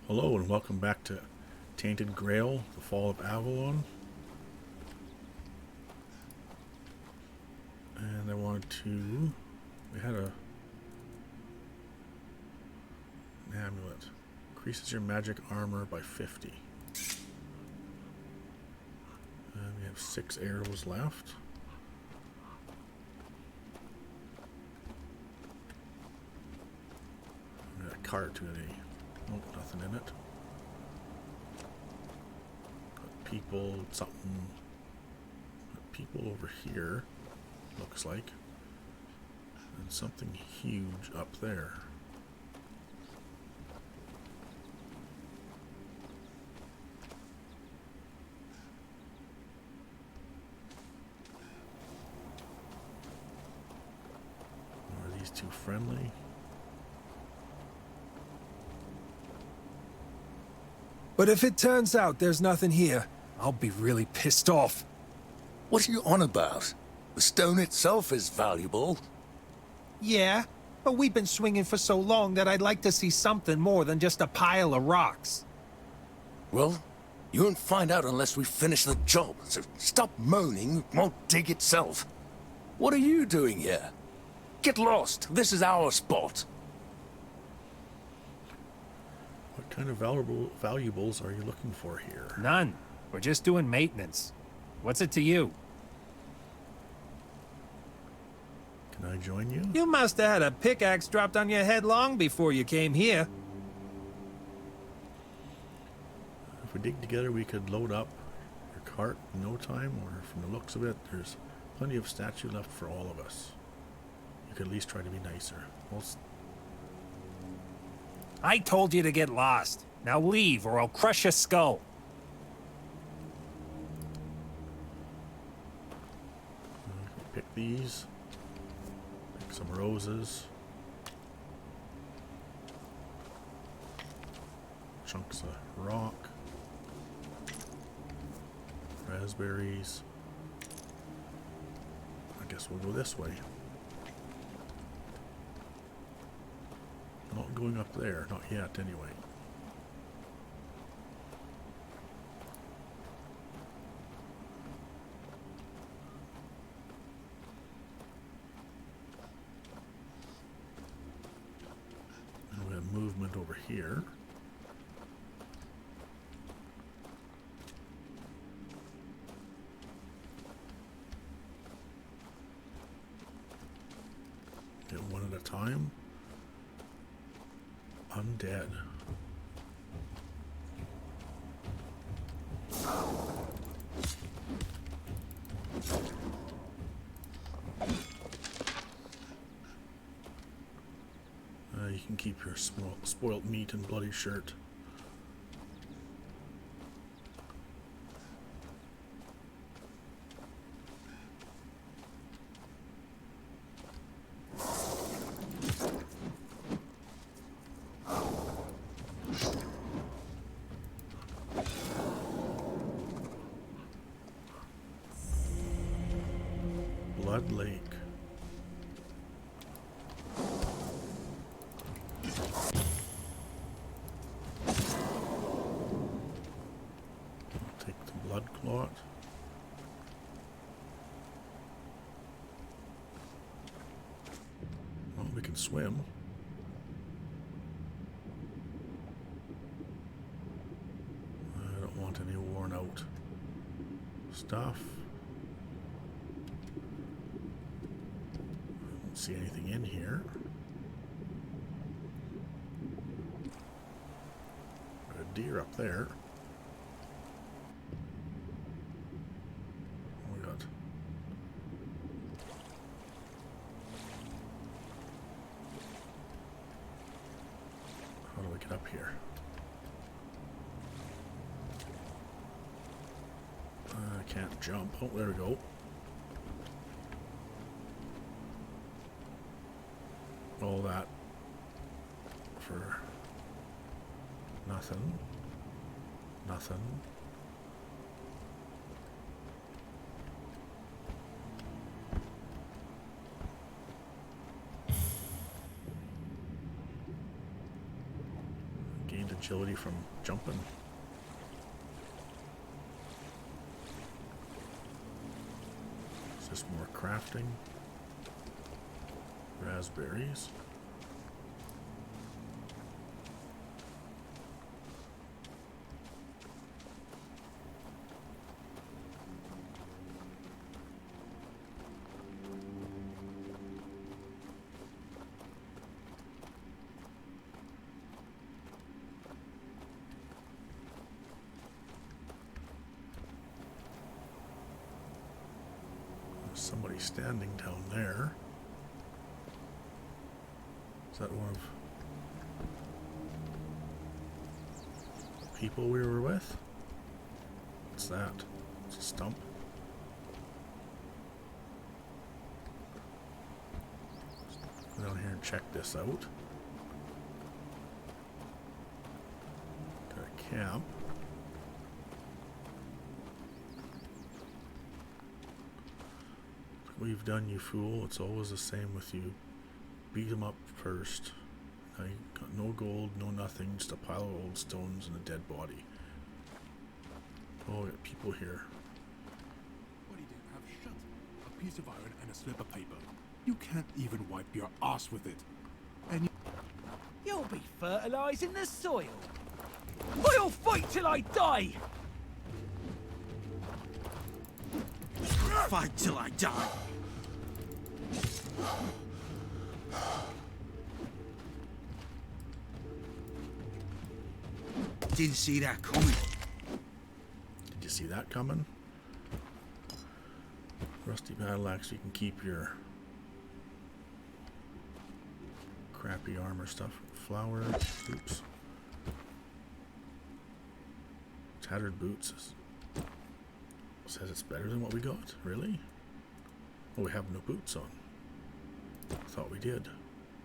Hello and welcome back to Tainted Grail, the Fall of Avalon. And I wanted to... we had an amulet. Increases your magic armor by 50. And we have 6 arrows left. We got a cart today. Nope, nothing in it. Got people, something. Got people over here, looks like. And something huge up there. Are these two friendly? But if it turns out there's nothing here, I'll be really pissed off. What are you on about? The stone itself is valuable. Yeah, but we've been swinging for so long that I'd like to see something more than just a pile of rocks. Well, you won't find out unless we finish the job, so stop moaning, it won't dig itself. What are you doing here? Get lost, this is our spot. What kind of valuables are you looking for here? None. We're just doing maintenance. What's it to you? Can I join you? You must have had a pickaxe dropped on your head long before you came here. If we dig together, we could load up your cart in no time, or from the looks of it, there's plenty of statue left for all of us. You could at least try to be nicer. I told you to get lost. Now leave, or I'll crush your skull. Pick these. Pick some roses. Chunks of rock. Raspberries. I guess we'll go this way. Not going up there, not yet anyway. And we have movement over here. Get one at a time. Undead. You can keep your spoiled meat and bloody shirt. Blood Lake. Take the blood clot. Well, we can swim. I don't want any worn out stuff. See anything in here. Got a deer up there. Oh my god. How do we get up here? I can't jump. Oh, there we go. All that for nothing. Nothing. gained agility from jumping. Is this more crafting? Raspberries. Somebody standing down there. Is that one of the people we were with? What's that? It's a stump. Let's go down here and check this out. Got a camp. We've done, you fool. It's always the same with you. Beat him up first. I got no gold, no nothing, just a pile of old stones and a dead body. Oh, we got people here. What do you have shut? A piece of iron and a slip of paper. You can't even wipe your ass with it. And You'll be fertilizing the soil. I'll fight till I die. Fight till I die. Didn't see that coming. Did you see that coming? Rusty battle axe, you can keep your crappy armor stuff. Flour. Oops. Tattered boots. Says it's better than what we got. Really? Oh, we have no boots on. Thought we did.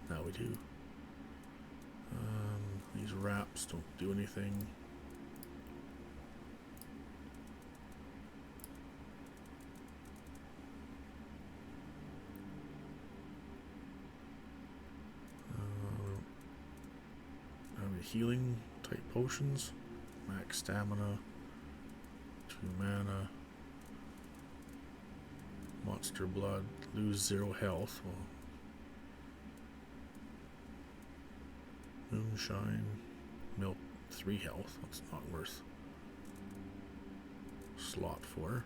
Now we do. These wraps don't do anything. Healing type potions. Max stamina. 2 mana. Monster blood. Lose 0 health. Well, moonshine. Milk 3 health. That's not worth slot for.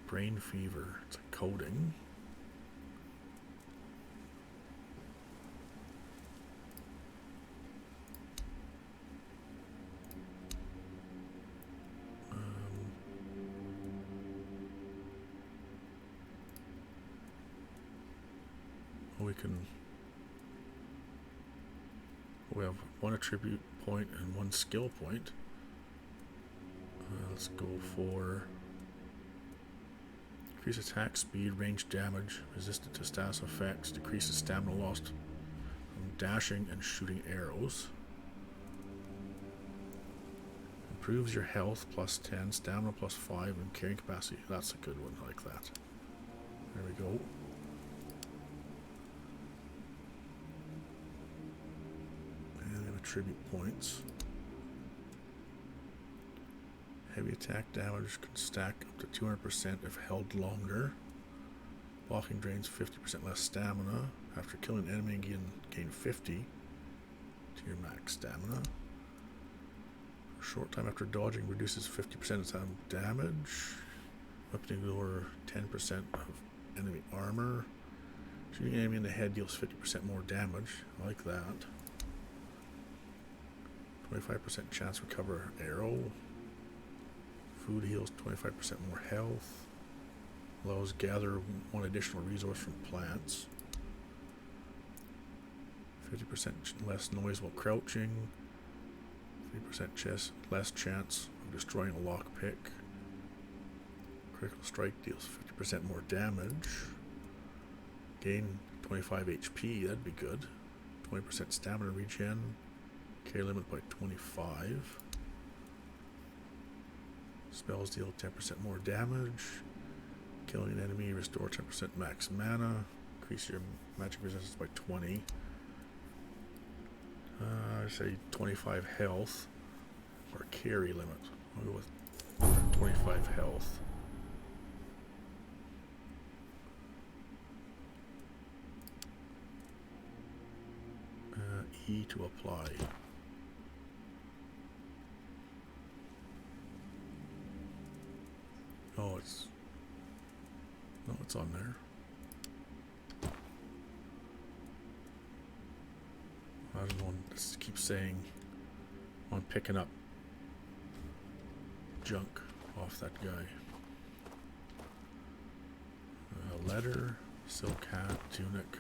Brain fever. It's a coating. We have 1 attribute point and 1 skill point. Let's go for increase attack speed, range damage, resistant to status effects, decreases stamina lost from dashing and shooting arrows. Improves your health plus 10, stamina plus 5, and carrying capacity. That's a good one, I like that. There we go. Attribute points. Heavy attack damage can stack up to 200% if held longer. Blocking drains 50% less stamina. After killing an enemy, gain 50 to your max stamina. For a short time after dodging, reduces 50% of time damage. Weapon ignore 10% of enemy armor. Shooting an enemy in the head deals 50% more damage. I like that. 25% chance to recover arrow. Food heals 25% more health. Allows gather 1 additional resource from plants. 50% less noise while crouching. 3% less chance of destroying a lockpick. Critical strike deals 50% more damage. Gain 25 HP, that'd be good. 20% stamina regen. Carry limit by 25. Spells deal 10% more damage. Killing an enemy, restore 10% max mana. Increase your magic resistance by 20. I say 25 health or carry limit. I'll go with 25 health. E to apply. Oh, it's... No, it's on there. I don't know, just keep saying I'm picking up junk off that guy. Leather, silk hat, tunic,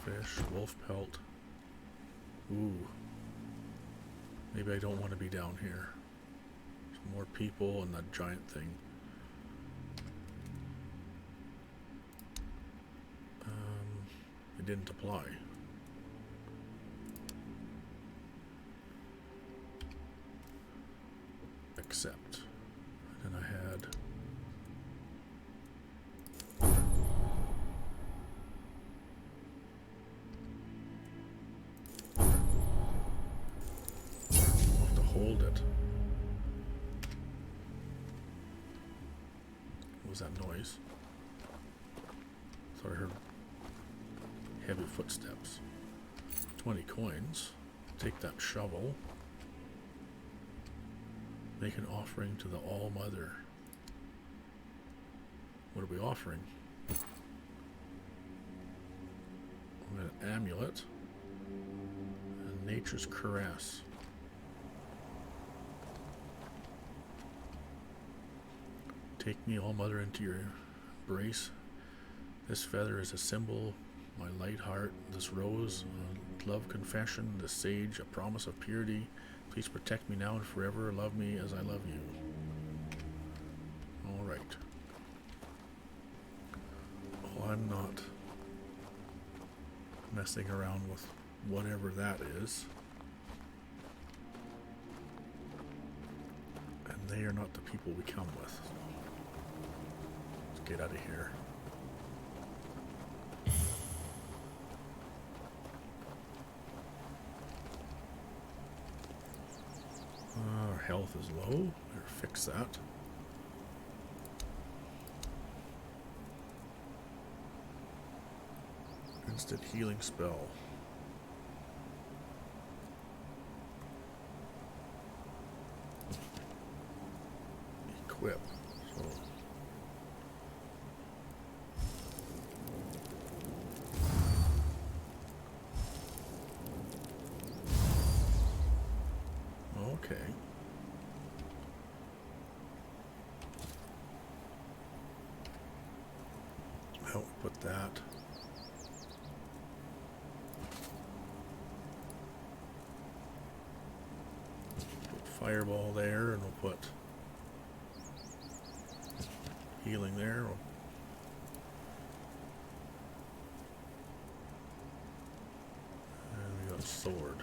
fish, wolf pelt. Ooh. Maybe I don't want to be down here. There's more people and that giant thing. It didn't apply. Accept. And then I had I'll have to hold it. What was that noise? Thought I heard heavy footsteps. 20 coins. Take that shovel. Make an offering to the All-Mother. What are we offering? An amulet. And Nature's Caress. Take me, All-Mother, into your embrace. This feather is a symbol, my light heart. This rose, love confession. This sage, a promise of purity. Please protect me now and forever. Love me as I love you. All right. Well, I'm not messing around with whatever that is. And they are not the people we come with. Let's get out of here. Our health is low. Better fix that. Instant healing spell. Equip. So okay. I'll put that. Put fireball there, and we'll put healing there. And we got sword.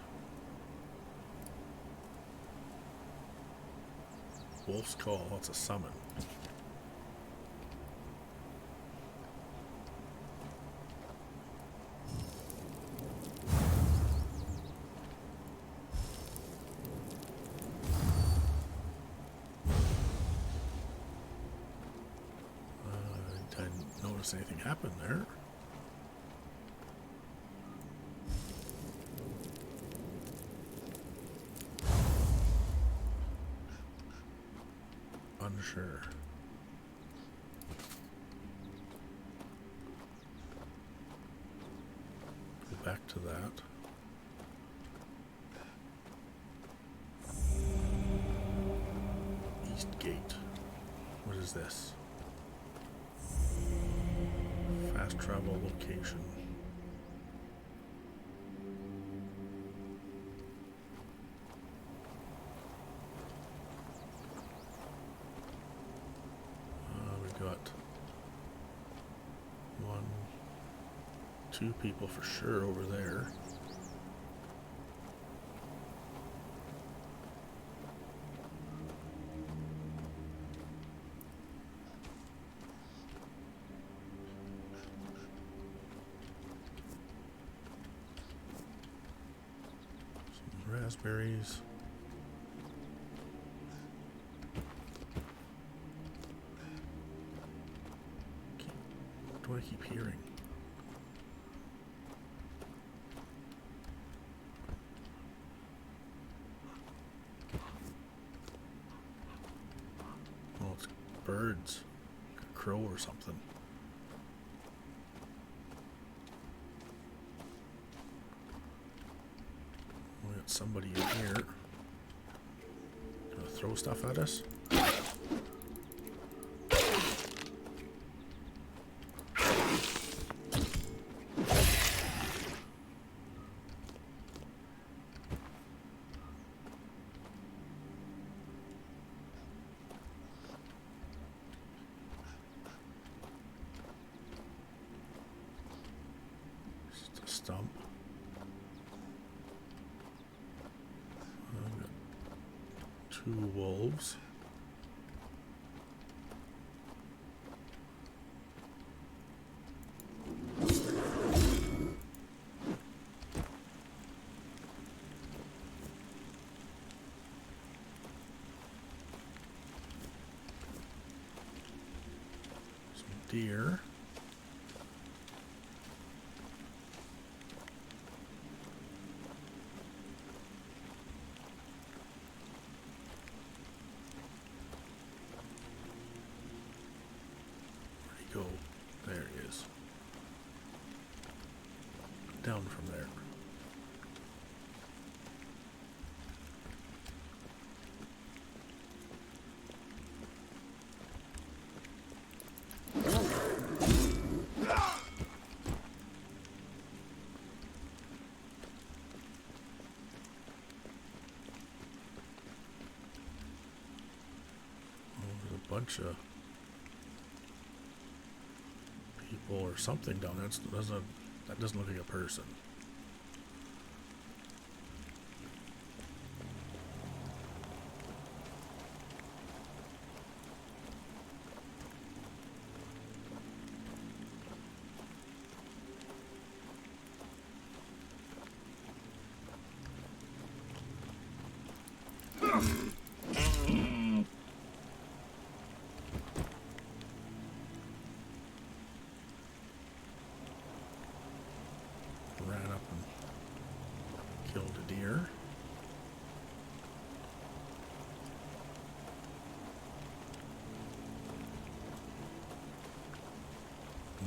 Wolf's Call, that's a summon. I didn't notice anything happen there. Unsure. Go back to that. East Gate. What is this? Fast travel location. Got 1, 2 people for sure over there. Raspberries. What do I keep hearing? Oh, it's birds. A crow or something. We got somebody in here. Gonna throw stuff at us? Just a stump. I've got 2 wolves. Some deer. Go. There he is. Down from there. Oh, there's a bunch of people or something down there. That doesn't look like a person. Ran up and killed a deer.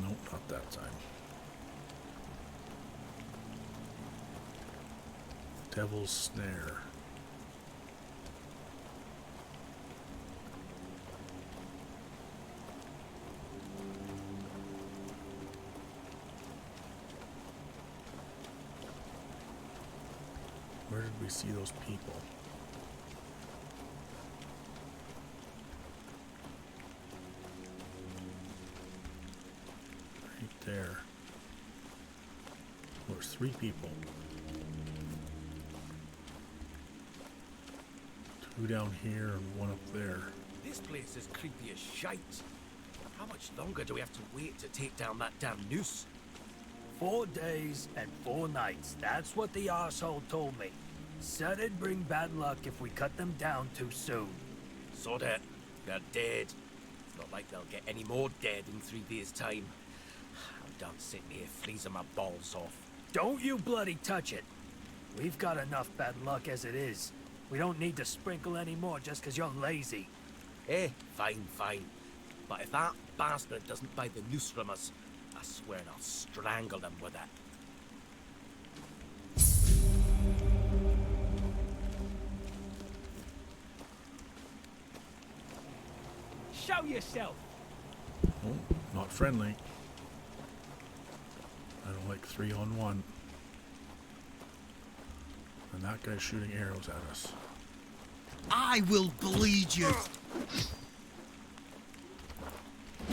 Nope, not that time. Devil's Snare. Where did we see those people? Right there. There's 3 people. 2 down here and 1 up there. This place is creepy as shite. How much longer do we have to wait to take down that damn noose? 4 days and 4 nights. That's what the arsehole told me. Said it'd bring bad luck if we cut them down too soon. So that they're dead. It's not like they'll get any more dead in 3 days' time. I'm done sitting here freezing my balls off. Don't you bloody touch it. We've got enough bad luck as it is. We don't need to sprinkle any more just because you're lazy. Eh, fine, fine. But if that bastard doesn't buy the noose from us, I swear I'll strangle him with it. Show yourself. Oh, not friendly. I don't like 3-on-1. And that guy's shooting arrows at us. I will bleed you.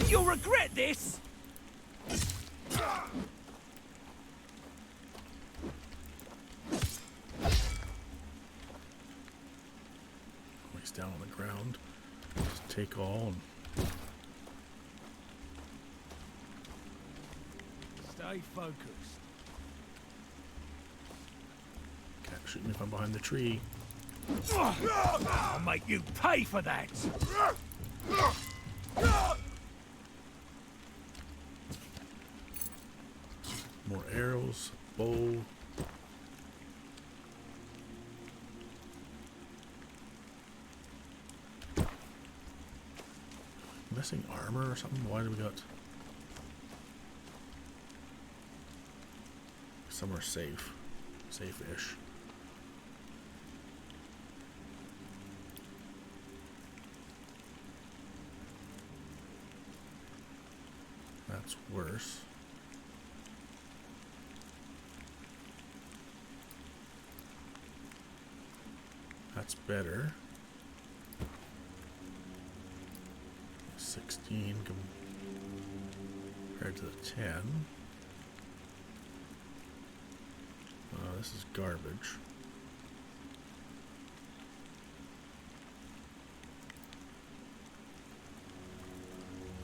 You'll regret this. Oh, he's down on the ground. Just take all and Stay focused. can't Shoot me if I'm behind the tree. I'll make you pay for that! More arrows, bow. Missing armor or something? Why do we got somewhere safe? Safe-ish. That's worse. That's better. 16 compared to the 10. This is garbage.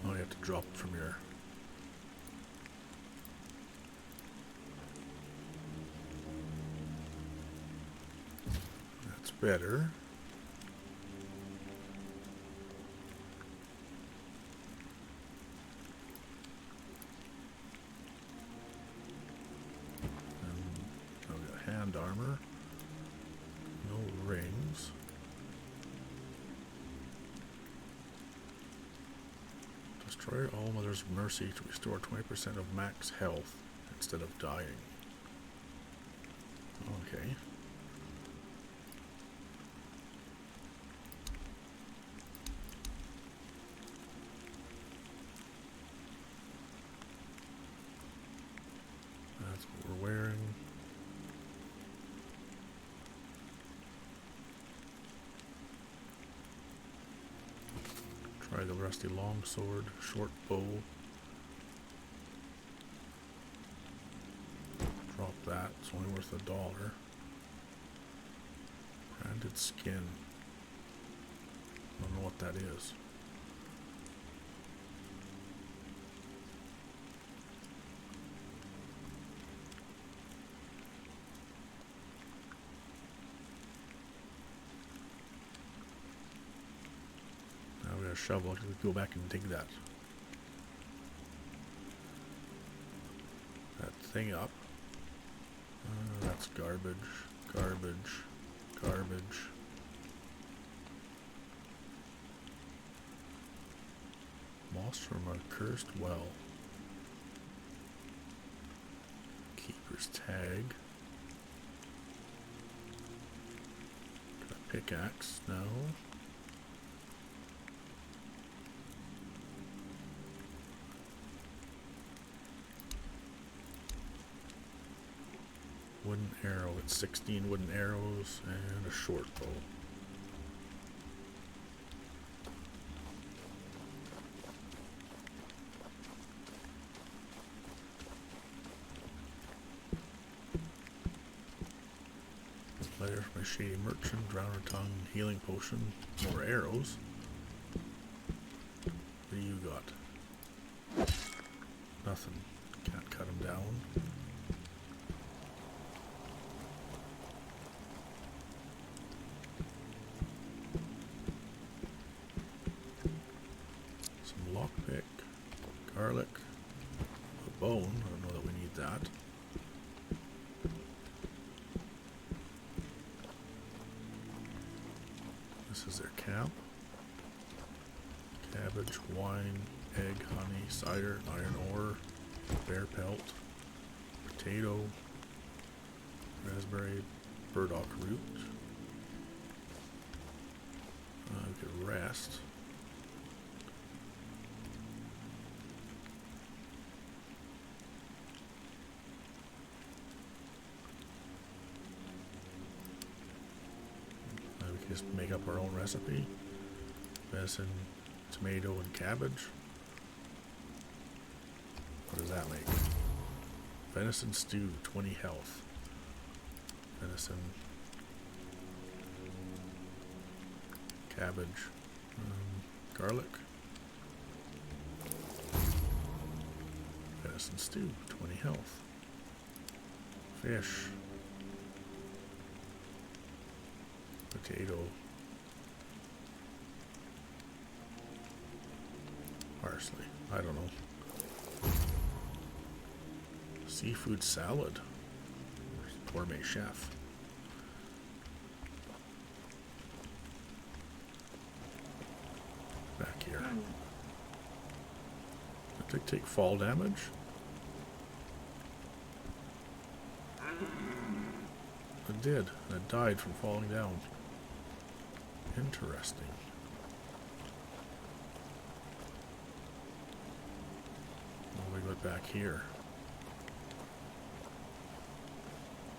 Oh, you have to drop it from your... That's better. Hand armor. No rings. Destroy all Mother's Mercy to restore 20% of max health instead of dying. Okay. That's what we're wearing. Try the rusty longsword, short bow. Drop that, it's only worth $1. Branded skin. Don't know what that is. A shovel, I could go back and dig that thing up. That's garbage, garbage, garbage. Moss from a cursed well. Keeper's tag. Got a pickaxe? No. Wooden arrow. It's 16 wooden arrows and a short bow. Letter from a shady merchant, drowner tongue, healing potion, more arrows. What do you got? Nothing. Can't cut them down. Lockpick, garlic, a bone. I don't know that we need that. This is their camp. Cabbage, wine, egg, honey, cider, iron ore, bear pelt, potato, raspberry, burdock root. We could rest. Just make up our own recipe. Venison, tomato, and cabbage. What does that make? Venison stew, 20 health. Venison, cabbage, garlic. Venison stew, 20 health. Fish. potato. Parsley. I don't know. Seafood salad. Gourmet chef. Back here. Did I take fall damage? I did. I died from falling down. Interesting. Well, we got back here.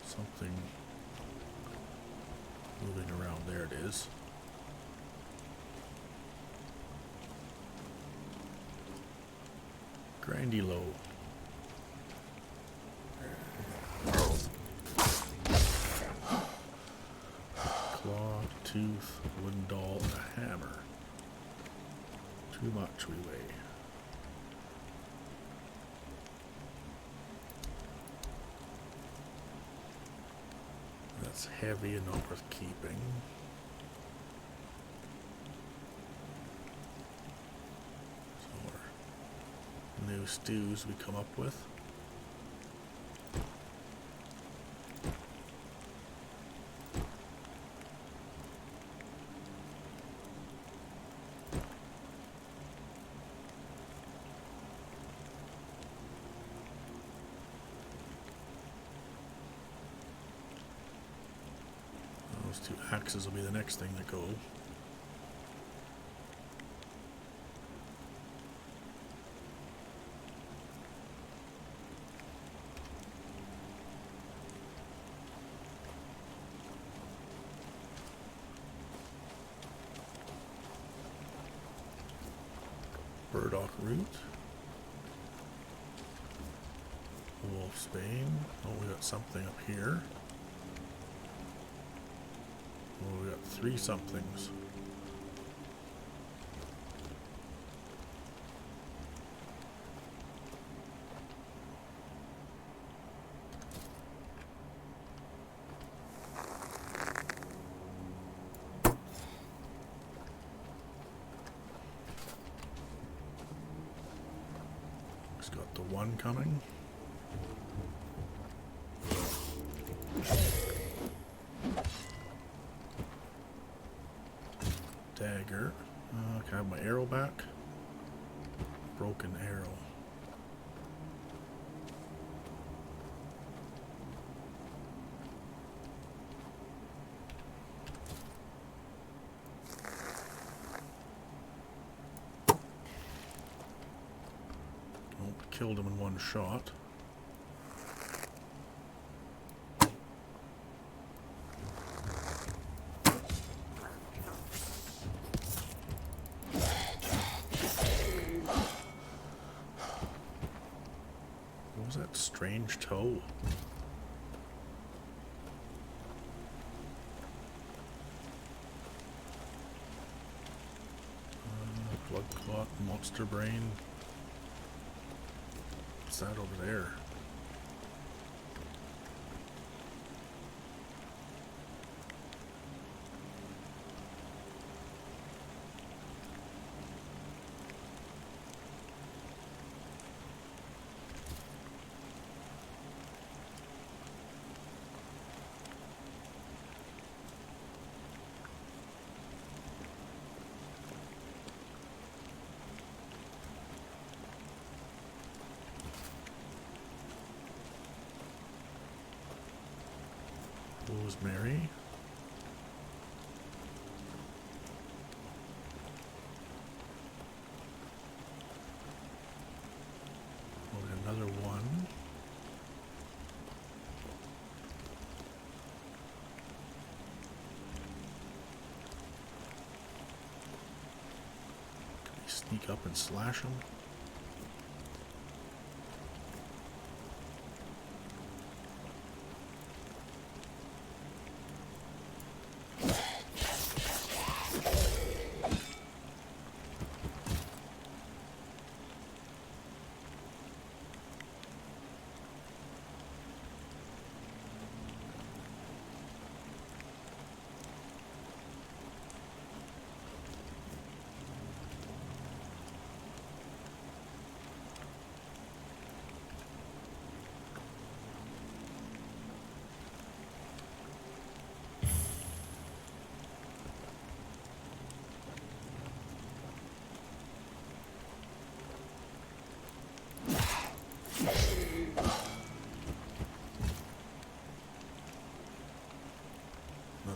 Something moving around. There it is. Grindy low. Claw, tooth, wooden doll, and a hammer. Too much we weigh. That's heavy and not worth keeping. So our new stews we come up with. Those two axes will be the next thing that go. Burdock root. Wolfsbane. Oh, we got something up here. Oh, we got three somethings. It's got the one coming. Dagger. Can I have my arrow back? Broken arrow. Oh, killed him in one shot. That strange toe. Blood clot, monster brain. What's that over there? Rosemary. Oh, another one. Can we sneak up and slash them?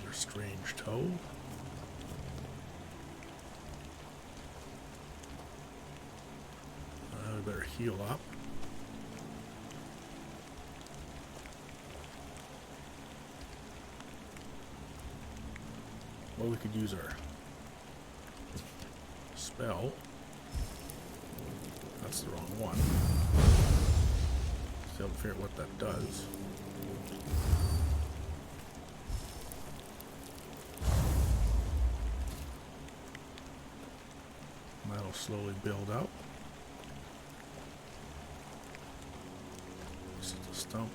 Another strange toe. We better heal up. Well, we could use our spell. That's the wrong one. Still haven't figured out what that does. That'll slowly build up. This is the stump.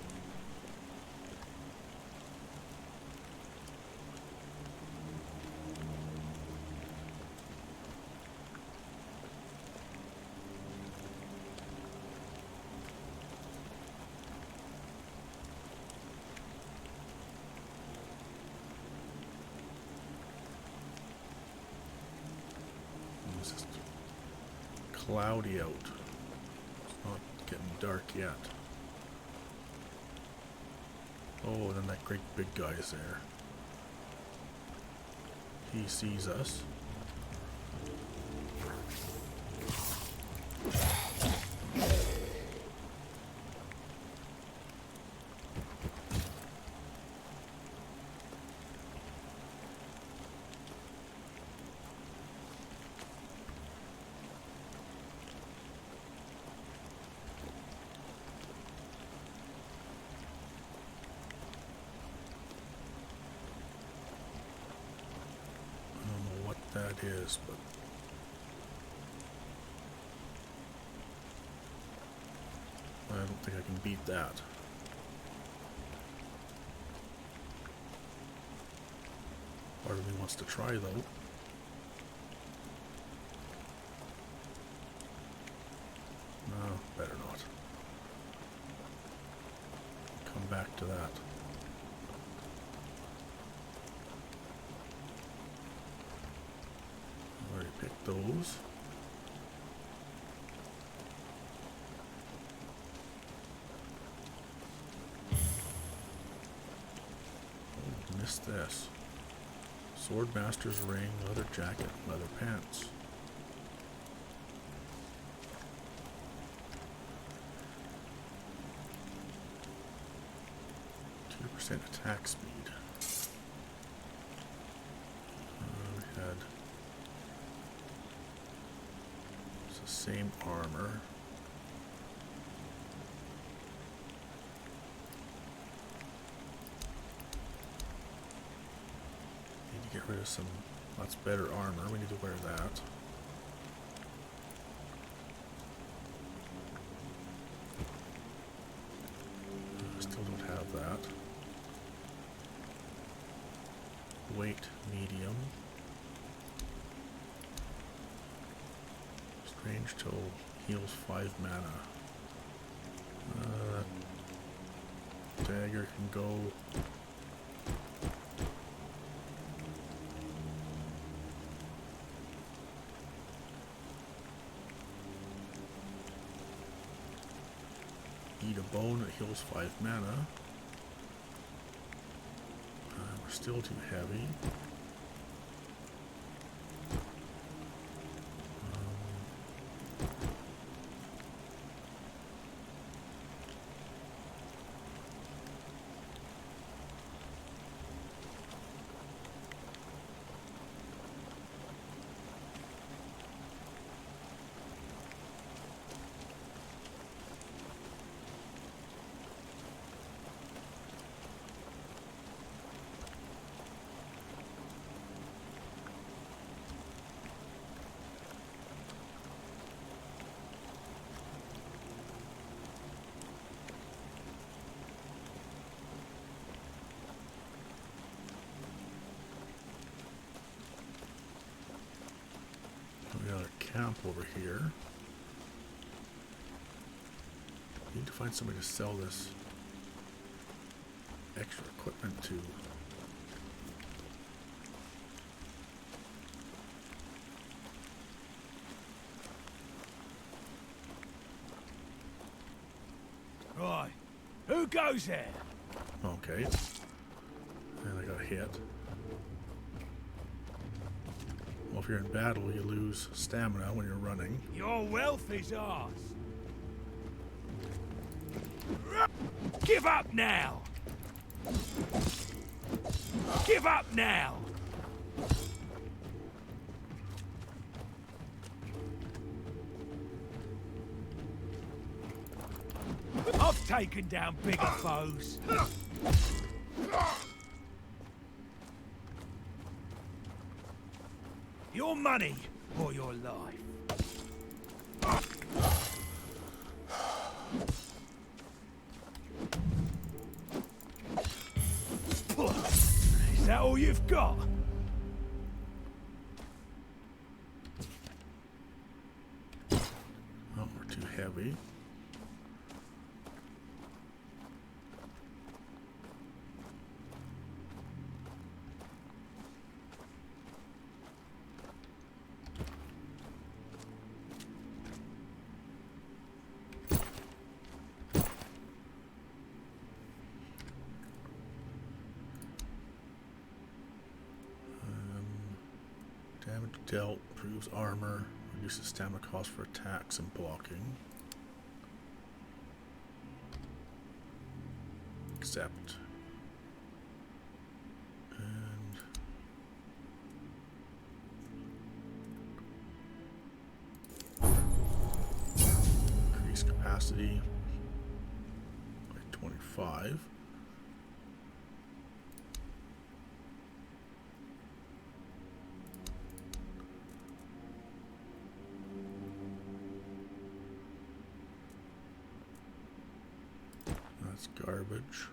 It's just cloudy out. It's not getting dark yet. Oh, and then that great big guy is there. He sees us. That is, but I don't think I can beat that. Part of me wants to try though. No, better not. Come back to that. Pick those. Oh, missed this. Swordmaster's ring, leather jacket, leather pants. 2% attack speed. We had same armor. Need to get rid of some lots better armor. We need to wear that. Still don't have that. Weight medium. Strange toe heals 5 mana. Dagger can go. Eat a bone that heals 5 mana. We're still too heavy. Camp over here. Need to find somebody to sell this extra equipment to. Right. Who goes there? Okay. And I got hit. if you're in battle, you lose stamina when you're running. Your wealth is ours. Give up now! Give up now! I've taken down bigger foes. Your money or your life. Is that all you've got? Oh, we're too heavy. Damage dealt, improves armor, reduces stamina cost for attacks and blocking. Accept. And increase capacity by 25. That's garbage.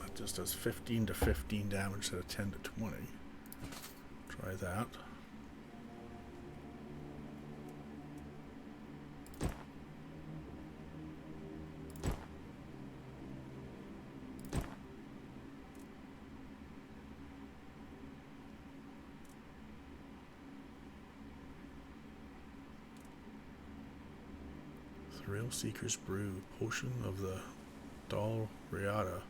That just does 15 to 15 damage instead of 10 to 20. Try that. Thrill Seeker's Brew, potion of the Dal Riata.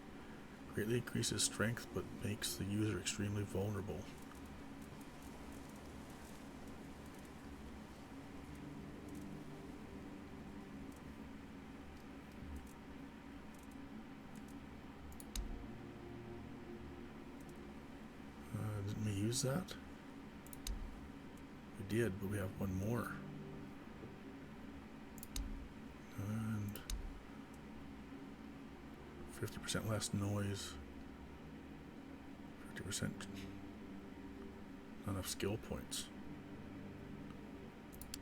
Greatly increases strength but makes the user extremely vulnerable. Didn't we use that? We did, but we have one more. And 50% less noise, 50% not enough skill points.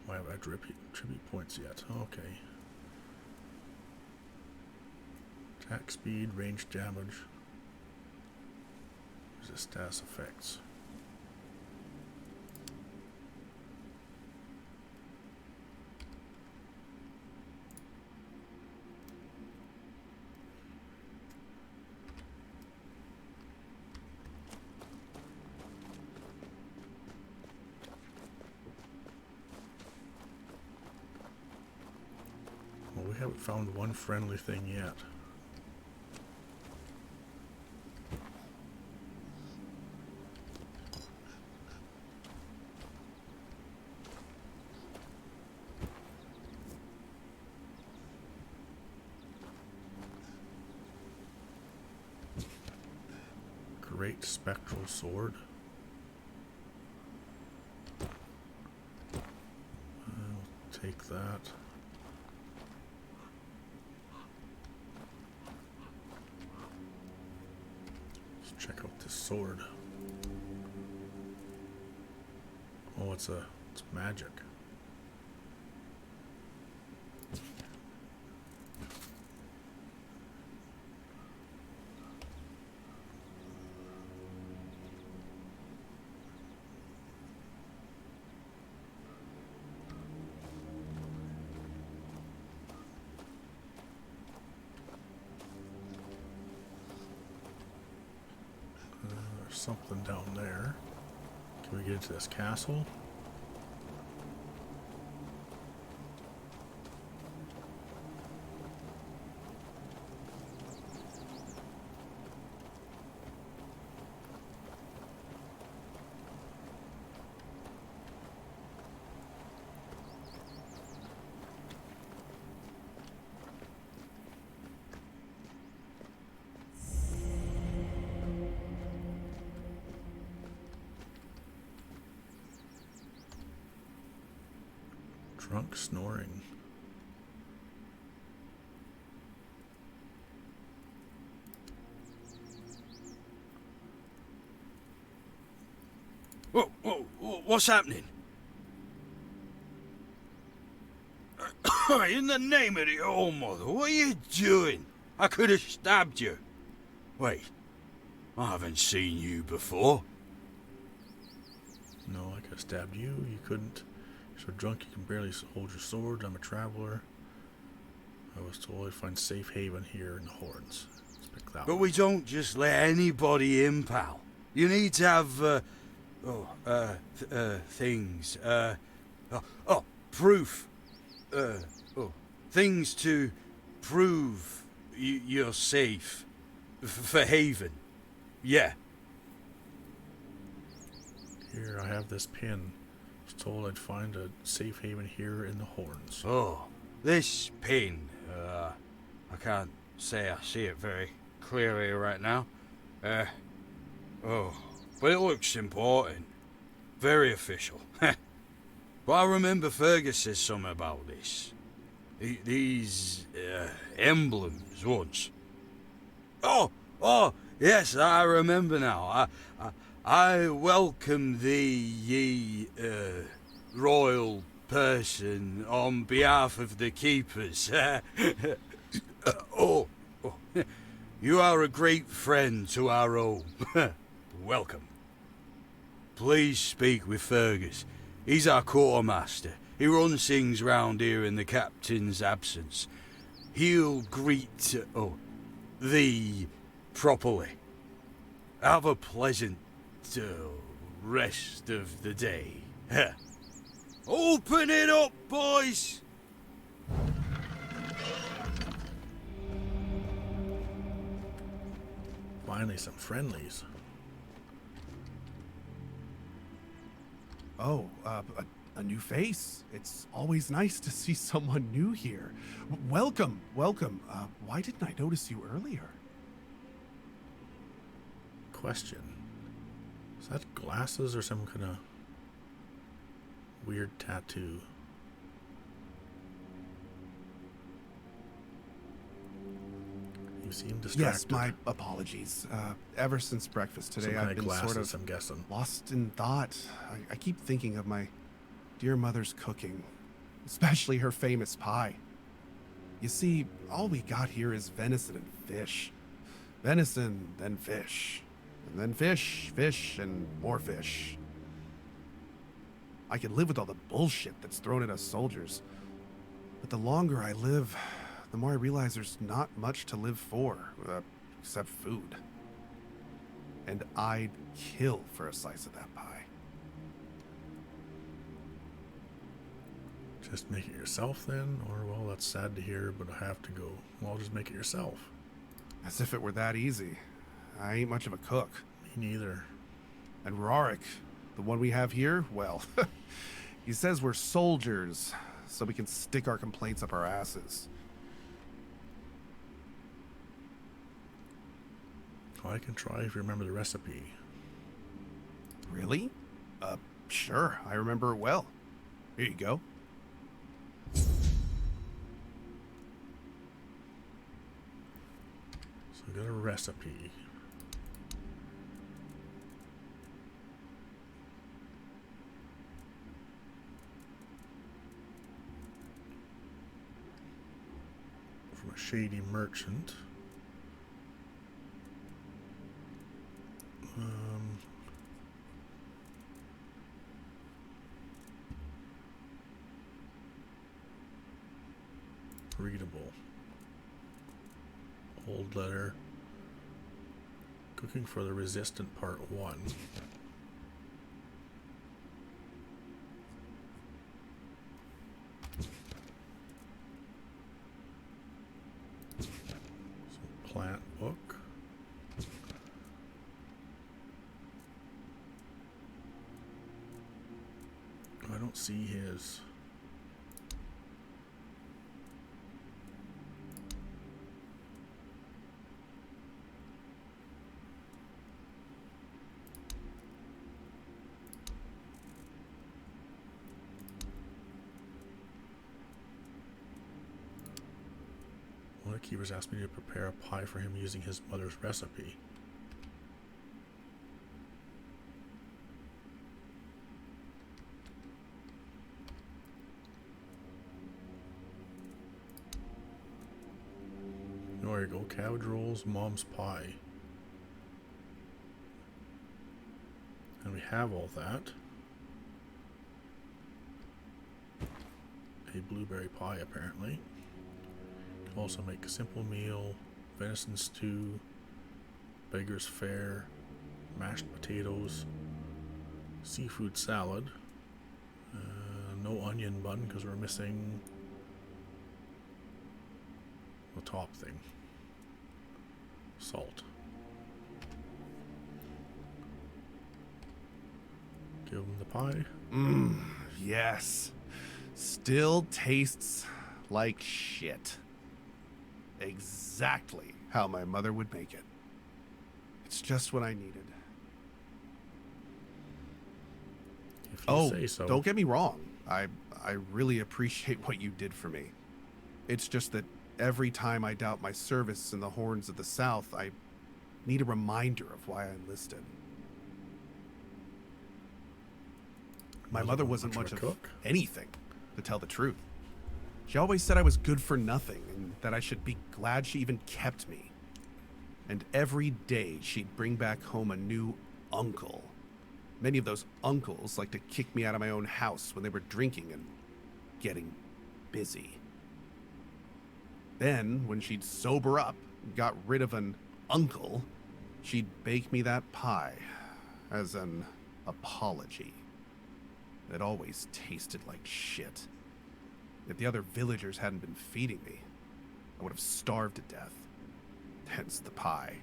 Why have I tribute points yet? Okay. Attack speed, range damage, resist status effects. Well, we haven't found one friendly thing yet. Great spectral sword. I'll take that. Let's check out this sword. Oh, it's magic. something down there. Can we get into this castle? Drunk snoring. What's happening? In the name of the All Mother, what are you doing? I could have stabbed you. Wait, I haven't seen you before. No, I could have stabbed you. You couldn't. You're so drunk you can barely hold your sword. I'm a traveler. I was told I'd find safe haven here in the Horns. Speak loud. But we don't just let anybody in, pal. You need to have, things, proof. Things to prove you're safe. For haven. Yeah. Here, I have this pin. I was told I'd find a safe haven here in the Horns. Oh, this pin. I can't say I see it very clearly right now. But it looks important. Very official. But I remember Fergus said something about this. These emblems once. Oh, yes, I remember now. I welcome thee, ye royal person, on behalf of the keepers. You are a great friend to our home. Welcome. Please speak with Fergus. He's our quartermaster. He runs things round here in the captain's absence. He'll greet thee properly. Have a pleasant rest of the day. Open it up, boys! Finally, some friendlies. Oh, a new face. It's always nice to see someone new here. Welcome. Why didn't I notice you earlier? Question. Is that glasses or some kind of weird tattoo? You seem distracted. Yes, my apologies. Ever since breakfast today, Some kind I've been glasses, sort of I'm guessing. lost in thought. I keep thinking of my dear mother's cooking, especially her famous pie. You see, all we got here is venison and fish. Venison, then fish. And then fish, and more fish. I can live with all the bullshit that's thrown at us soldiers. But the longer I live, the more I realize there's not much to live for, except food. And I'd kill for a slice of that pie. Just make it yourself then? Or, well, that's sad to hear, but I have to go. Well, just make it yourself. As if it were that easy. I ain't much of a cook. Me neither. And Rorik, the one we have here, well, he says we're soldiers, so we can stick our complaints up our asses. Well, I can try if you remember the recipe. Really? Sure, I remember it well. Here you go. So I got a recipe. From a shady merchant. Readable. Old letter. Cooking for the Resistant Part 1. Some plant book. I don't see his. One of the keepers asked me to prepare a pie for him using his mother's recipe. There you go, cabbage rolls, mom's pie. And we have all that. A blueberry pie, apparently. Can also make a simple meal, venison stew, beggar's fare, mashed potatoes, seafood salad. No onion bun because we're missing the top thing. Salt. Give him the pie. Yes. Still tastes like shit. Exactly how my mother would make it. It's just what I needed. If you say so. Don't get me wrong. I really appreciate what you did for me. It's just that every time I doubt my service in the Horns of the South, I need a reminder of why I enlisted. My mother wasn't much of anything, to tell the truth. She always said I was good for nothing and that I should be glad she even kept me. And every day she'd bring back home a new uncle. Many of those uncles like to kick me out of my own house when they were drinking and getting busy. Then, when she'd sober up and got rid of an uncle, she'd bake me that pie as an apology. It always tasted like shit. If the other villagers hadn't been feeding me, I would have starved to death. Hence the pie.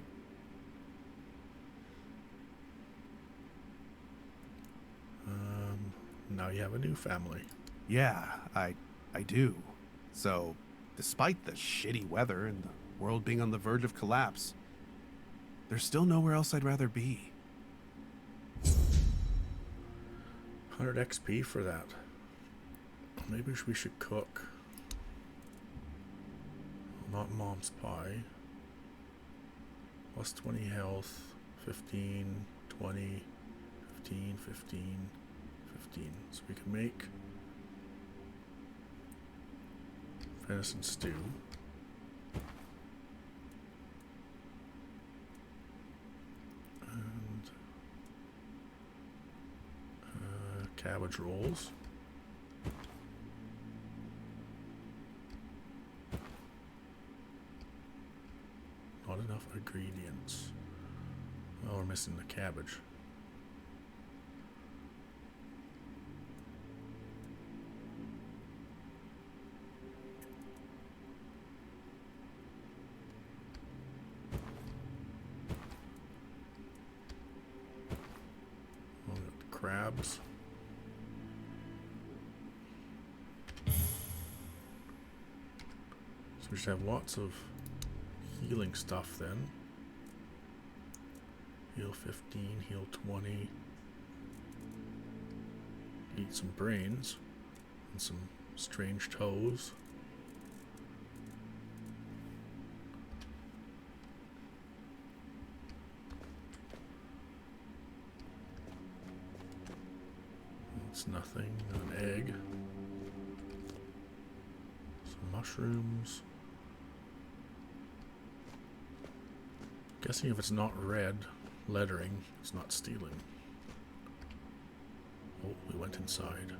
Now you have a new family. Yeah, I do. So, despite the shitty weather and the world being on the verge of collapse, there's still nowhere else I'd rather be. 100 XP for that. Maybe we should cook. Not mom's pie. Plus 20 health. 15, 20, 15, 15, 15. So we can make venison stew. And cabbage rolls. Not enough ingredients. Oh, we're missing the cabbage. Oh, we got the crabs. So we should have lots of healing stuff then. Heal 15, heal 20. Eat some brains and some strange toes. It's nothing. An egg. Some mushrooms. Guessing if it's not red lettering, it's not stealing. Oh, we went inside.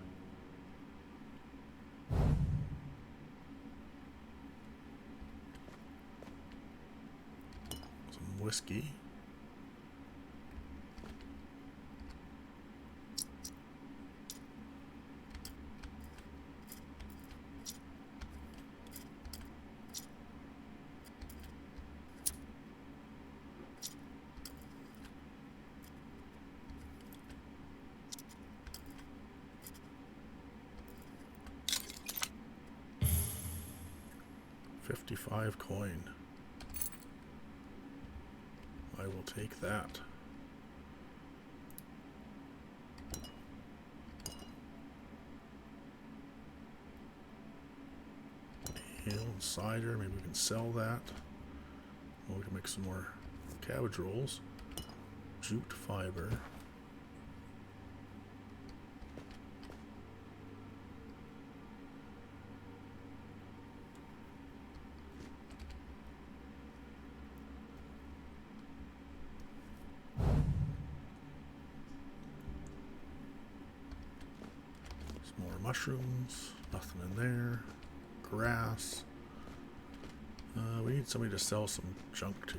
Some whiskey. 55 coin. I will take that. Ale and cider, maybe we can sell that. Well, we can make some more cabbage rolls. Jute fiber. Some more mushrooms. Nothing in there. Grass. We need somebody to sell some junk to.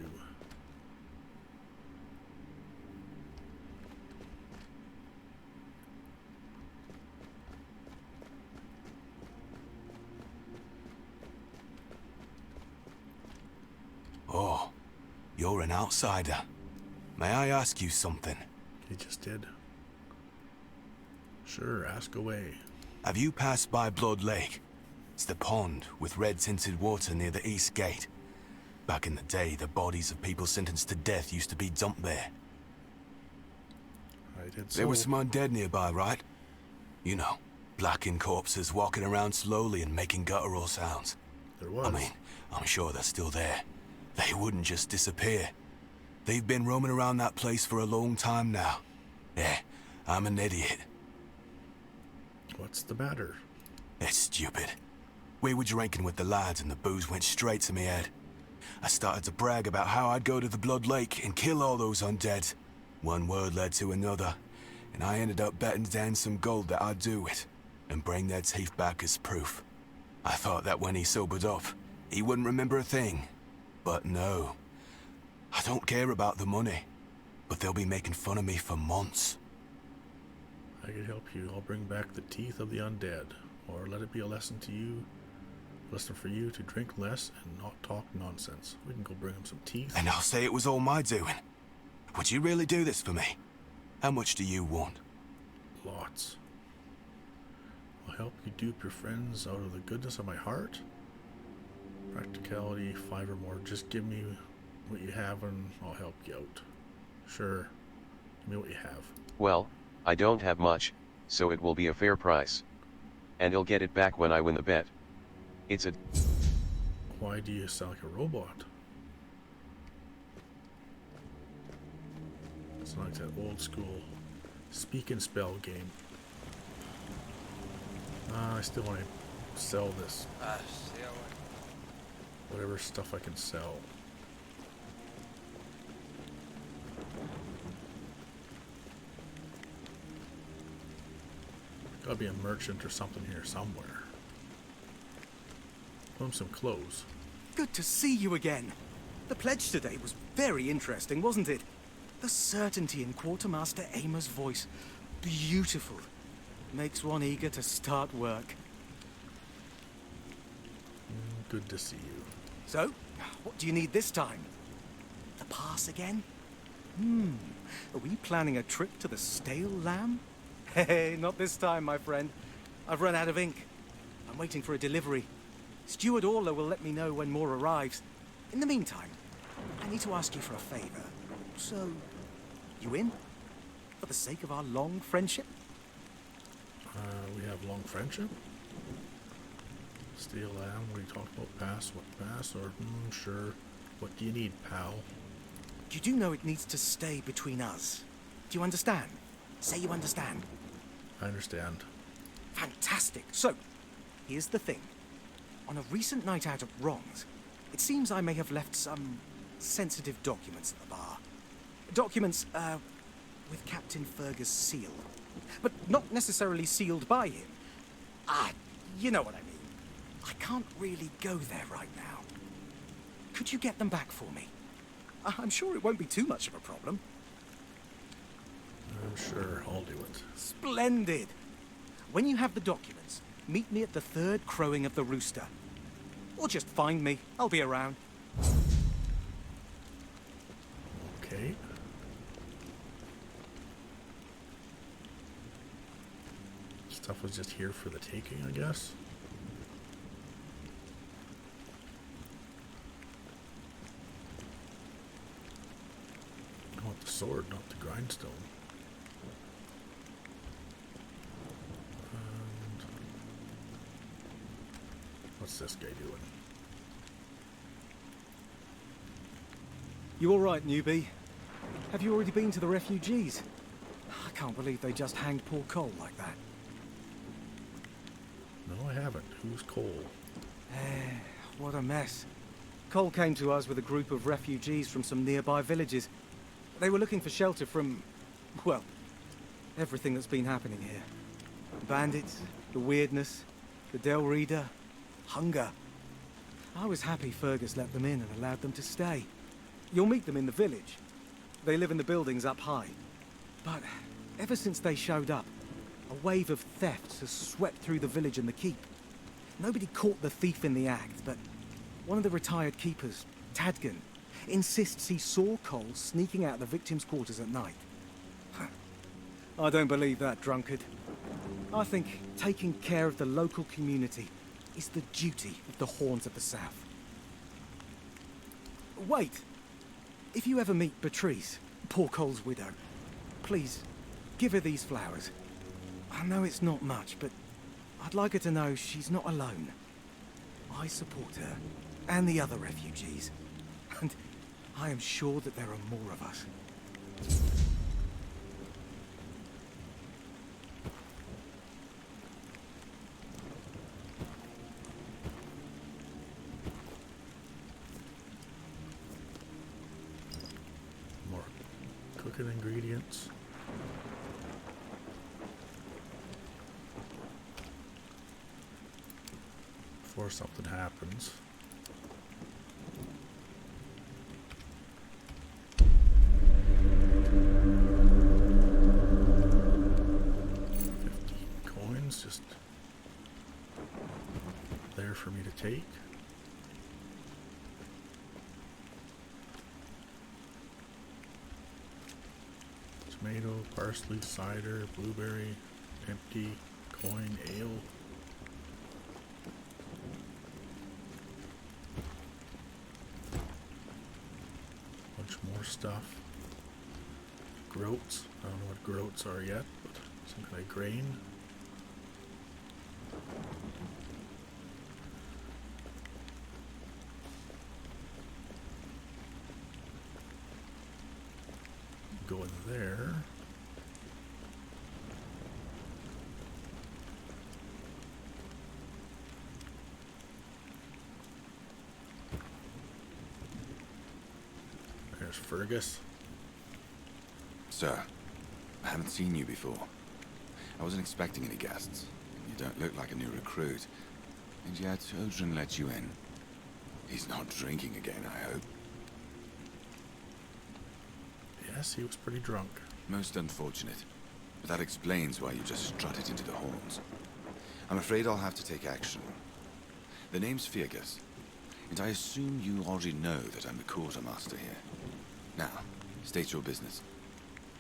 Oh, you're an outsider. May I ask you something? He just did. Sure, ask away. Have you passed by Blood Lake? It's the pond with red-tinted water near the east gate. Back in the day, the bodies of people sentenced to death used to be dumped there. I did so. There were some undead nearby, right? You know, blackened corpses walking around slowly and making guttural sounds. There was. I mean, I'm sure they're still there. They wouldn't just disappear. They've been roaming around that place for a long time now. Yeah, I'm an idiot. What's the matter? It's stupid. We were drinking with the lads and the booze went straight to me head. I started to brag about how I'd go to the Blood Lake and kill all those undead. One word led to another, and I ended up betting down some gold that I'd do it, and bring their teeth back as proof. I thought that when he sobered up, he wouldn't remember a thing. But no. I don't care about the money, but they'll be making fun of me for months. I can help you. I'll bring back the teeth of the undead, or let it be a lesson to you. Lesson for you to drink less and not talk nonsense. We can go bring him some teeth. And I'll say it was all my doing. Would you really do this for me? How much do you want? Lots. I'll help you dupe your friends out of the goodness of my heart. Practicality, 5 or more. Just give me what you have and I'll help you out. Sure. Give me what you have. Well, I don't have much, so it will be a fair price. And I'll get it back when I win the bet. It's a... Why do you sound like a robot? It's like that old school speak and spell game. I still want to sell this. Whatever stuff I can sell. Gotta be a merchant or something here somewhere. Put him some clothes. Good to see you again. The pledge today was very interesting, wasn't it? The certainty in Quartermaster Aymer's voice. Beautiful. Makes one eager to start work. Good to see you. So, what do you need this time? The pass again? Are we planning a trip to the Stale Lamb? Hey, not this time, my friend. I've run out of ink. I'm waiting for a delivery. Steward Orla will let me know when more arrives. In the meantime, I need to ask you for a favor. So, you in? For the sake of our long friendship? We have long friendship? Steel Lamb, what are you talking about? Pass? What pass? Or, sure. What do you need, pal? You do know it needs to stay between us. Do you understand? Say you understand. I understand. Fantastic. So, here's the thing. On a recent night out at Ron's, it seems I may have left some sensitive documents at the bar. Documents, with Captain Fergus' seal. But not necessarily sealed by him. You know what I mean. I can't really go there right now. Could you get them back for me? I'm sure it won't be too much of a problem. I'm sure I'll do it. Splendid. When you have the documents, meet me at the third crowing of the rooster. Or just find me. I'll be around. Okay. Stuff was just here for the taking, I guess. sword, not the grindstone. And what's this guy doing? You all right, newbie? Have you already been to the refugees? I can't believe they just hanged poor Cole like that. No, I haven't. Who's Cole? What a mess. Cole came to us with a group of refugees from some nearby villages. They were looking for shelter from, well, everything that's been happening here. The bandits, the weirdness, the Del Reader, hunger. I was happy Fergus let them in and allowed them to stay. You'll meet them in the village. They live in the buildings up high. But ever since they showed up, a wave of thefts has swept through the village and the keep. Nobody caught the thief in the act, but one of the retired keepers, Tadgan, insists he saw Cole sneaking out the victims' quarters at night. I don't believe that, drunkard. I think taking care of the local community is the duty of the Horns of the South. Wait! If you ever meet Beatrice, poor Cole's widow, please, give her these flowers. I know it's not much, but I'd like her to know she's not alone. I support her, and the other refugees. And I am sure that there are more of us. More cooking ingredients. Before something happens. $50 just there for me to take. Tomato, parsley, cider, blueberry, empty, coin, ale. Bunch more stuff. Groats. I don't know what groats are yet, but some kind of grain. Go in there. There's Fergus. Sir, I haven't seen you before. I wasn't expecting any guests. You don't look like a new recruit. And yet, Odrin let you in. He's not drinking again, I hope. Yes, he was pretty drunk. Most unfortunate. But that explains why you just strutted into the Horns. I'm afraid I'll have to take action. The name's Fergus, and I assume you already know that I'm the quartermaster here. Now, state your business.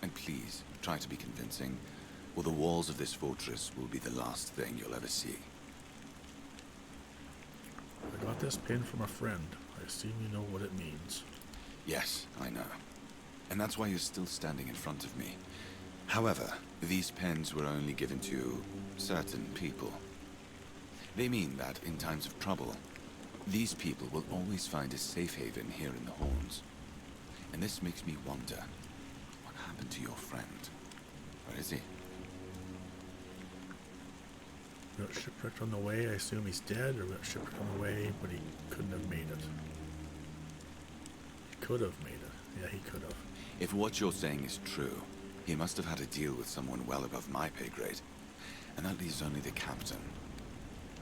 And please, try to be convincing, or the walls of this fortress will be the last thing you'll ever see. I got this pin from a friend. I assume you know what it means. Yes, I know. And that's why you're still standing in front of me. However, these pens were only given to certain people. They mean that in times of trouble, these people will always find a safe haven here in the Horns. And this makes me wonder, what happened to your friend? Where is he? We got shipwrecked on the way. I assume he's dead, or we got shipwrecked on the way, but he couldn't have made it. He could have made it. Yeah, he could have. If what you're saying is true, he must have had a deal with someone well above my pay grade. And that leaves only the captain.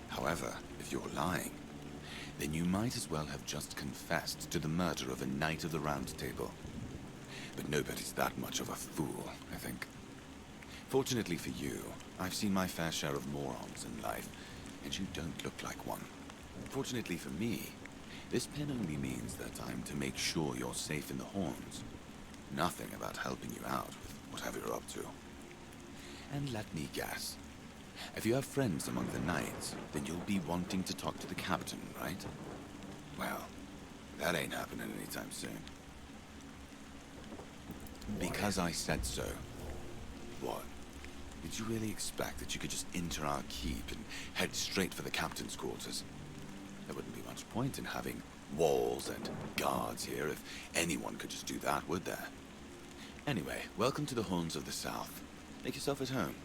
However, if you're lying, then you might as well have just confessed to the murder of a Knight of the Round Table. But nobody's that much of a fool, I think. Fortunately for you, I've seen my fair share of morons in life, and you don't look like one. Fortunately for me, this pin only means that I'm to make sure you're safe in the Horns. Nothing about helping you out with whatever you're up to. And let me guess. If you have friends among the knights, then you'll be wanting to talk to the captain, right? Well, that ain't happening anytime soon. Because I said so. What? Did you really expect that you could just enter our keep and head straight for the captain's quarters? There wouldn't be much point in having walls and guards here if anyone could just do that, would there? Anyway, welcome to the Horns of the South. Make yourself at home.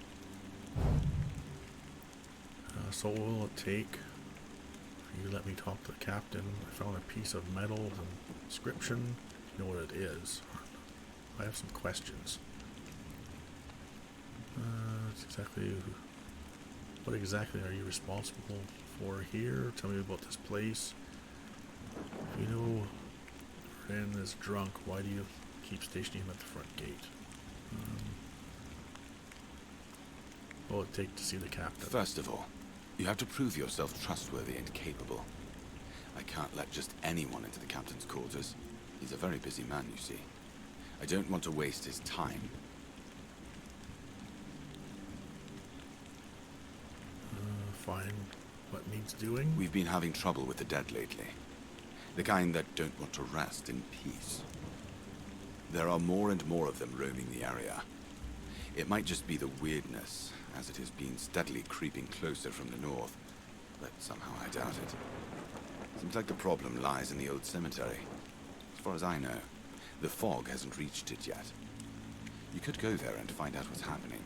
So what will it take for you to let me talk to the captain? I found a piece of metal with an inscription. You know what it is. I have some questions. What exactly are you responsible for here? Tell me about this place. If you know Ren is drunk, why do you keep stationing him at the front gate? What will it take to see the captain? First of all, you have to prove yourself trustworthy and capable. I can't let just anyone into the captain's quarters. He's a very busy man, you see. I don't want to waste his time. Fine. What needs doing? We've been having trouble with the dead lately. The kind that don't want to rest in peace. There are more and more of them roaming the area. It might just be the weirdness, as it has been steadily creeping closer from the north, but somehow I doubt it. Seems like the problem lies in the old cemetery. As far as I know, the fog hasn't reached it yet. You could go there and find out what's happening.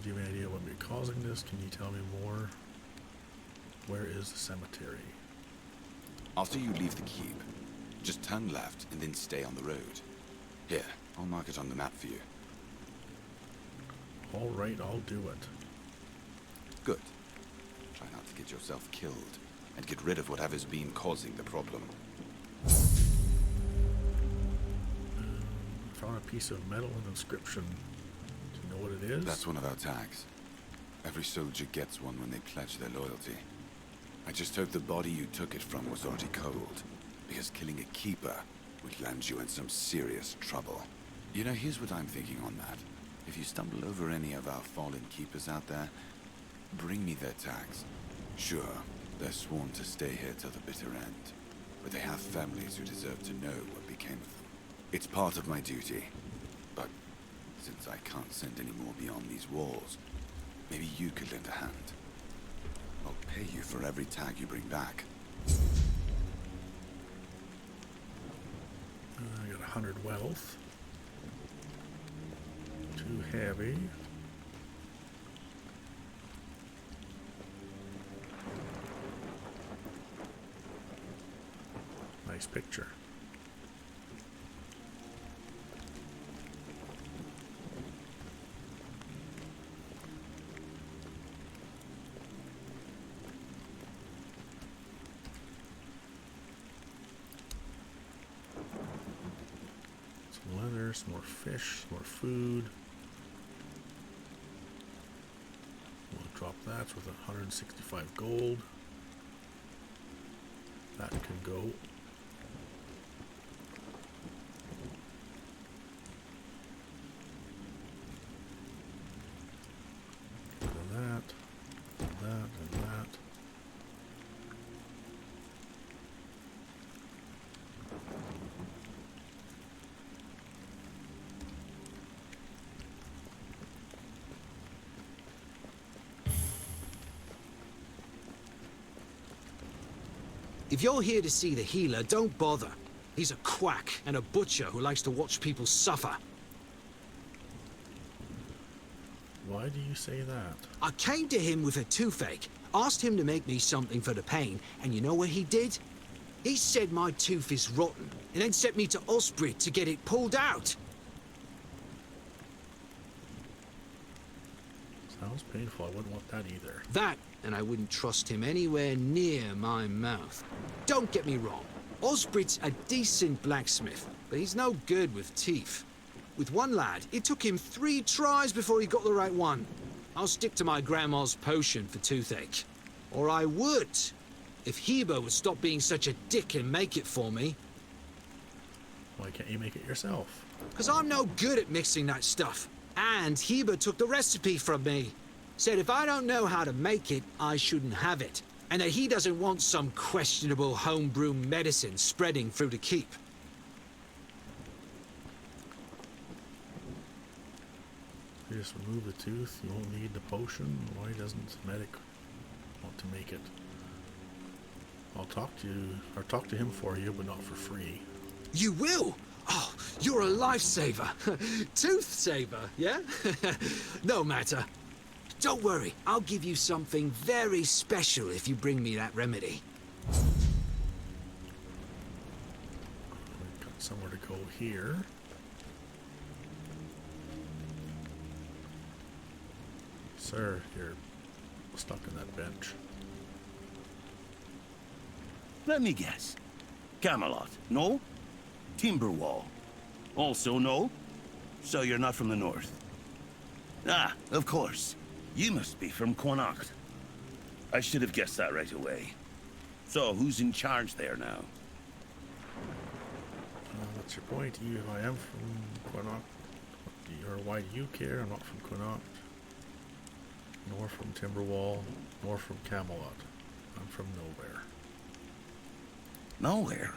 Do you have any idea what may be causing this? Can you tell me more? Where is the cemetery? After you leave the keep, just turn left and then stay on the road. Here, I'll mark it on the map for you. All right, I'll do it. Good. Try not to get yourself killed, and get rid of whatever's been causing the problem. Found a piece of metal and inscription. Do you know what it is? That's one of our tags. Every soldier gets one when they pledge their loyalty. I just hope the body you took it from was already cold, because killing a keeper would land you in some serious trouble. You know, here's what I'm thinking on that. If you stumble over any of our fallen keepers out there, bring me their tags. Sure, they're sworn to stay here till the bitter end, but they have families who deserve to know what became of them. It's part of my duty, but since I can't send any more beyond these walls, maybe you could lend a hand. I'll pay you for every tag you bring back. I got 100 wealth. Too heavy. Nice picture. Some leather, some more fish, some more food. We'll drop that. It's worth 165 gold. That can go. If you're here to see the healer, don't bother. He's a quack and a butcher who likes to watch people suffer. Why do you say that? I came to him with a toothache, asked him to make me something for the pain, and you know what he did? He said my tooth is rotten, and then sent me to Osprey to get it pulled out. Sounds painful. I wouldn't want that either. That, and I wouldn't trust him anywhere near my mouth. Don't get me wrong. Osbrit's a decent blacksmith, but he's no good with teeth. With one lad, it took him 3 tries before he got the right one. I'll stick to my grandma's potion for toothache. Or I would, if Heber would stop being such a dick and make it for me. Why can't you make it yourself? Because I'm no good at mixing that stuff. And Heber took the recipe from me. Said if I don't know how to make it, I shouldn't have it. And that he doesn't want some questionable homebrew medicine spreading through the keep. just remove the tooth. You won't need the potion. Why doesn't the medic want to make it? I'll talk to him for you, but not for free. You will? Oh, you're a lifesaver. Tooth saver, yeah? No matter. Don't worry, I'll give you something very special if you bring me that remedy. We've got somewhere to go here. Sir, you're stuck in that bench. Let me guess. Camelot, no? Timberwall, also no? So you're not from the north? Ah, of course. You must be from Connacht. I should have guessed that right away. So, who's in charge there now? What's your point? I am from Connacht. Or why do you care? I'm not from Connacht. Nor from Timberwall. Nor from Camelot. I'm from nowhere. Nowhere?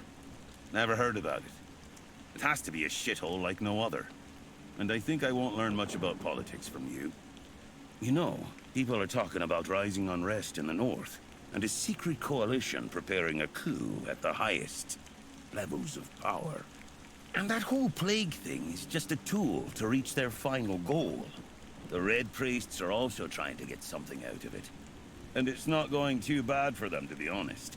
Never heard about it. It has to be a shithole like no other. And I think I won't learn much about politics from you. You know, people are talking about rising unrest in the north, and a secret coalition preparing a coup at the highest levels of power. And that whole plague thing is just a tool to reach their final goal. The Red Priests are also trying to get something out of it. And it's not going too bad for them, to be honest.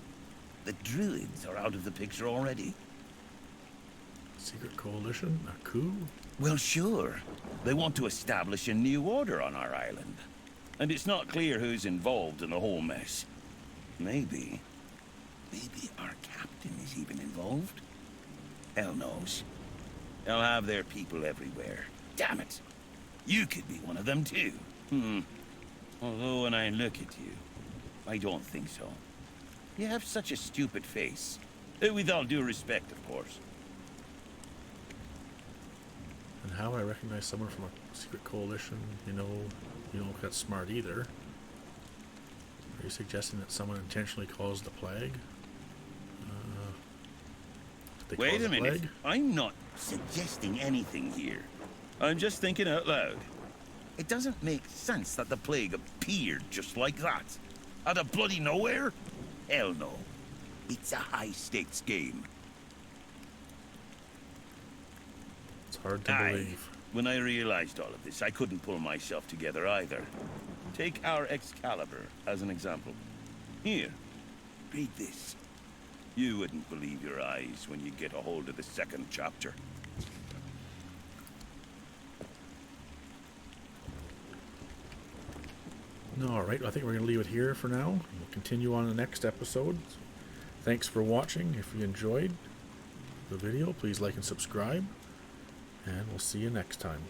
The Druids are out of the picture already. Secret coalition? A coup? Well, sure. They want to establish a new order on our island. And it's not clear who's involved in the whole mess. Maybe our captain is even involved? Hell knows. They'll have their people everywhere. Damn it! You could be one of them too. Although when I look at you, I don't think so. You have such a stupid face. With all due respect, of course. And how I recognize someone from a secret coalition, you don't look that smart either. Are you suggesting that someone intentionally caused the plague? Wait a minute. I'm not suggesting anything here. I'm just thinking out loud. It doesn't make sense that the plague appeared just like that. Out of bloody nowhere? Hell no. It's a high-stakes game. It's hard to believe. When I realized all of this, I couldn't pull myself together either. Take our Excalibur as an example. Here, read this. You wouldn't believe your eyes when you get a hold of the second chapter. Alright, I think we're going to leave it here for now. We'll continue on the next episode. Thanks for watching. If you enjoyed the video, please like and subscribe. And we'll see you next time.